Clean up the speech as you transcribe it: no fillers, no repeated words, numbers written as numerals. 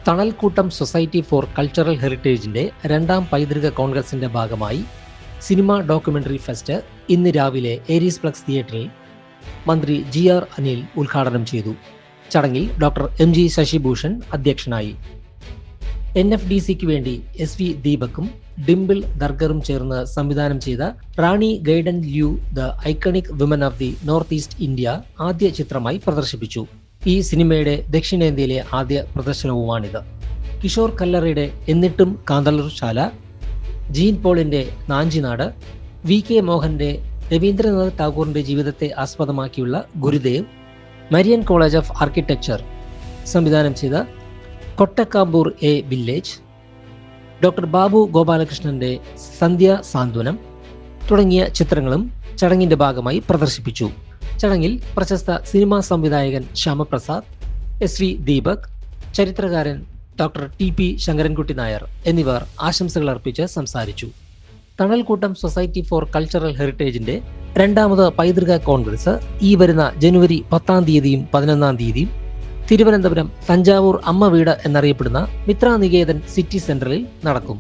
തണൽക്കൂട്ടം society for cultural ഹെറിറ്റേജിന്റെ 2ാം പൈതൃക കോൺഗ്രസിന്റെ ഭാഗമായി സിനിമ ഡോക്യുമെന്ററി ഫെസ്റ്റ് ഇന്ന് രാവിലെ ഏരീസ് പ്ലക്സ് തിയേറ്ററിൽ മന്ത്രി GR അനിൽ ഉദ്ഘാടനം ചെയ്തു. ചടങ്ങിൽ ഡോക്ടർ MG ശശിഭൂഷൺ അധ്യക്ഷനായി. NFDCക്ക് വേണ്ടി SV ദീപക്കും ഡിംപിൾ ദർഗറും ചേർന്ന് സംവിധാനം ചെയ്ത Rani Gaidinliu the iconic women of the north east India ആദ്യ ചിത്രമായി പ്രദർശിപ്പിച്ചു. ഈ സിനിമയുടെ ദക്ഷിണേന്ത്യയിലെ ആദ്യ പ്രദർശനവുമാണിത്. കിഷോർ കല്ലറയുടെ എന്നിട്ടും കാന്തളൂർശാല, ജീൻ പോളിന്റെ നാഞ്ചിനാട്, VK മോഹന്റെ രവീന്ദ്രനാഥ് ടാഗോറിന്റെ ജീവിതത്തെ ആസ്പദമാക്കിയുള്ള Gurudev, Marian college of architecture സംവിധാനം ചെയ്ത Kottakkampur a village, doctor Babu ഗോപാലകൃഷ്ണന്റെ സന്ധ്യ സാന്ത്വനം തുടങ്ങിയ ചിത്രങ്ങളും ചടങ്ങിന്റെ ഭാഗമായി പ്രദർശിപ്പിച്ചു. ചടങ്ങിൽ പ്രശസ്ത സിനിമാ സംവിധായകൻ ശ്യാമപ്രസാദ്, SV ദീപക്, ചരിത്രകാരൻ ഡോക്ടർ TP ശങ്കരൻകുട്ടി നായർ എന്നിവർ ആശംസകൾ അർപ്പിച്ച് സംസാരിച്ചു. തണൽക്കൂട്ടം സൊസൈറ്റി ഫോർ കൾച്ചറൽ ഹെറിറ്റേജിന്റെ 2ാമത് പൈതൃക കോൺഗ്രസ് ഈ വരുന്ന ജനുവരി 10-ാം തീയതിയും 11-ാം തീയതിയും തിരുവനന്തപുരം തഞ്ചാവൂർ അമ്മ വീട് എന്നറിയപ്പെടുന്ന മിത്ര നികേതൻ സിറ്റി സെന്ററിൽ നടക്കും.